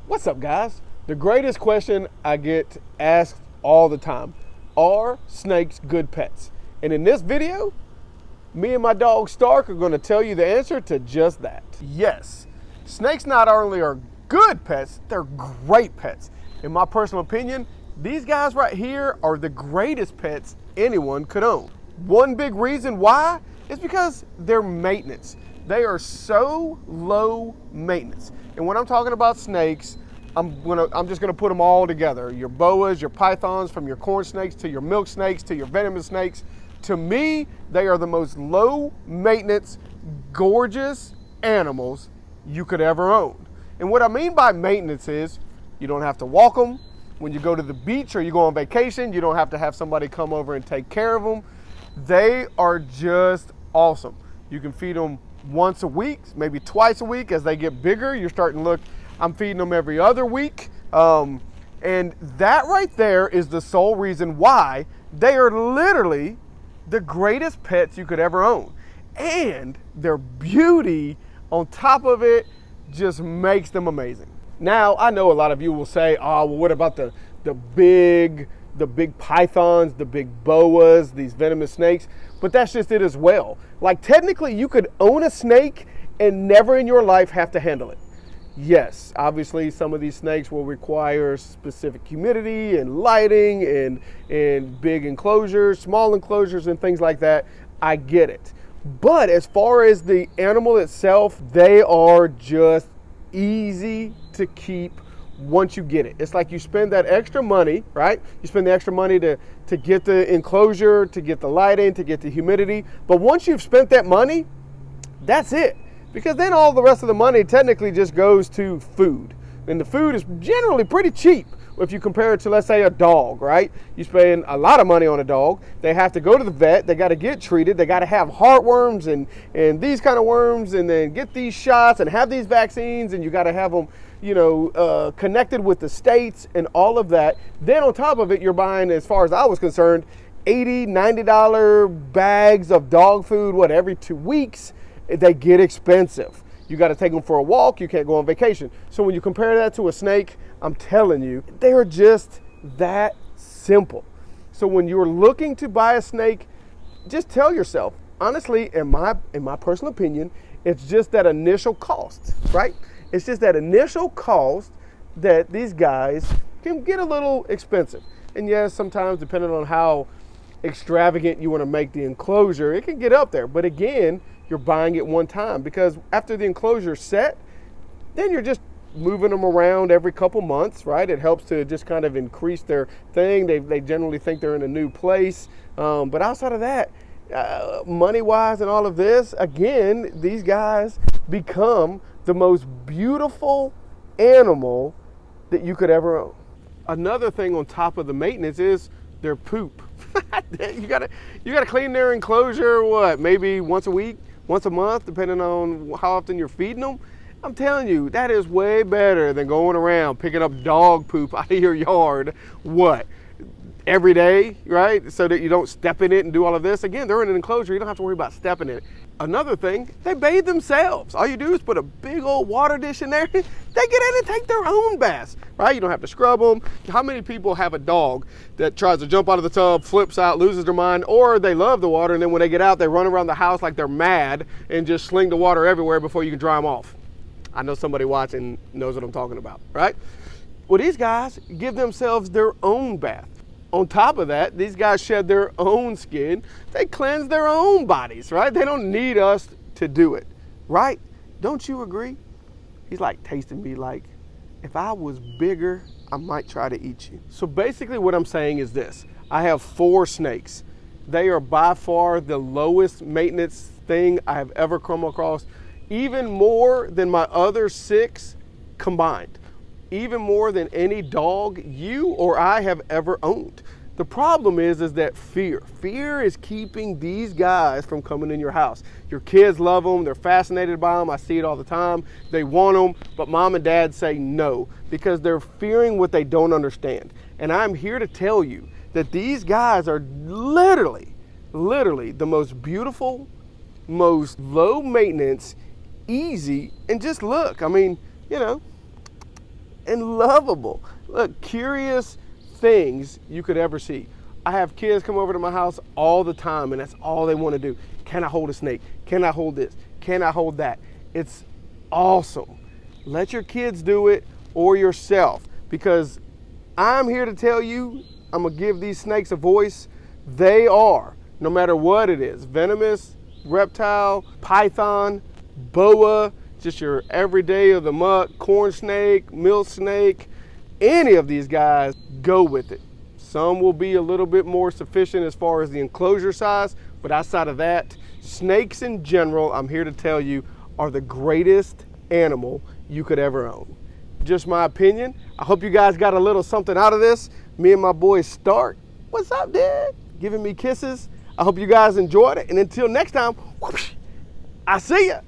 What's up, guys? The greatest question I get asked all the time: are snakes good pets? And in this video, me and my dog Stark are going to tell you the answer to just that. Yes, snakes not only are good pets, they're great pets. In my personal opinion, these guys right here are the greatest pets anyone could own. One big reason why is because they're maintenance. They are so low maintenance. And when I'm talking about snakes, I'm just gonna put them all together. Your boas, your pythons, from your corn snakes to your milk snakes to your venomous snakes. To me, they are the most low maintenance, gorgeous animals you could ever own. And what I mean by maintenance is you don't have to walk them. When you go to the beach or you go on vacation, you don't have to have somebody come over and take care of them. They are just awesome. You can feed them once a week, maybe twice a week. As they get bigger, you're starting to look, I'm feeding them every other week. And that right there is the sole reason why they are literally the greatest pets you could ever own. And their beauty on top of it just makes them amazing. Now, I know a lot of you will say, oh, well, what about the big pythons, the big boas, these venomous snakes? But that's just it as well. Like, technically, you could own a snake and never in your life have to handle it. Yes, obviously, some of these snakes will require specific humidity and lighting and big enclosures, small enclosures, and things like that. I get it. But as far as the animal itself, they are just easy to keep once you get it. It's like you spend that extra money, right? You spend the extra money to get the enclosure, to get the lighting, to get the humidity. But once you've spent that money, that's it. Because then all the rest of the money technically just goes to food. And the food is generally pretty cheap if you compare it to, let's say, a dog, right? You spend a lot of money on a dog. They have to go to the vet. They got to get treated. They got to have heartworms and these kind of worms, and then get these shots and have these vaccines, and you got to have them, connected with the states and all of that. Then on top of it, you're buying, as far as I was concerned, $80, $90 bags of dog food, every 2 weeks. They get expensive. You got to take them for a walk. You can't go on vacation. So when you compare that to a snake, I'm telling you, they are just that simple. So when you're looking to buy a snake, just tell yourself, honestly, in my personal opinion, it's just that initial cost, right? It's just that initial cost that these guys can get a little expensive. And yes, sometimes depending on how extravagant you want to make the enclosure, it can get up there. But again, you're buying it one time, because after the enclosure's set, then you're just moving them around every couple months, right? It helps to just kind of increase their thing. They generally think they're in a new place. But outside of that, money-wise and all of this, again, these guys become the most beautiful animal that you could ever own. Another thing on top of the maintenance is their poop. You gotta clean their enclosure, maybe once a week, once a month, depending on how often you're feeding them. I'm telling you, that is way better than going around picking up dog poop out of your yard, every day, right? So that you don't step in it and do all of this. Again, they're in an enclosure, you don't have to worry about stepping in it. Another thing, they bathe themselves. All you do is put a big old water dish in there. They get in and take their own baths, right? You don't have to scrub them. How many people have a dog that tries to jump out of the tub, flips out, loses their mind, or they love the water, and then when they get out, they run around the house like they're mad and just sling the water everywhere before you can dry them off? I know somebody watching knows what I'm talking about, right? Well, these guys give themselves their own bath. On top of that, these guys shed their own skin. They cleanse their own bodies, right? They don't need us to do it, right? Don't you agree? He's like tasting me like, if I was bigger, I might try to eat you. So basically what I'm saying is this. I have 4 snakes. They are by far the lowest maintenance thing I have ever come across, even more than my other 6 combined. Even more than any dog you or I have ever owned. The problem is that fear is keeping these guys from coming in your house. Your kids love them, they're fascinated by them, I see it all the time. They want them, but mom and dad say no, because they're fearing what they don't understand. And I'm here to tell you that these guys are literally the most beautiful, most low maintenance, easy, and just look, I mean, and lovable. Look, curious things you could ever see. I have kids come over to my house all the time, and that's all they want to do. Can I hold a snake? Can I hold this? Can I hold that? It's awesome. Let your kids do it or yourself, because I'm here to tell you, I'm going to give these snakes a voice. They are, no matter what it is, venomous, reptile, python, boa, just your everyday of the muck, corn snake, milk snake, any of these guys, go with it. Some will be a little bit more sufficient as far as the enclosure size, but outside of that, snakes in general, I'm here to tell you, are the greatest animal you could ever own. Just my opinion. I hope you guys got a little something out of this. Me and my boy Stark, what's up, Dad? Giving me kisses. I hope you guys enjoyed it. And until next time, whoosh, I see ya.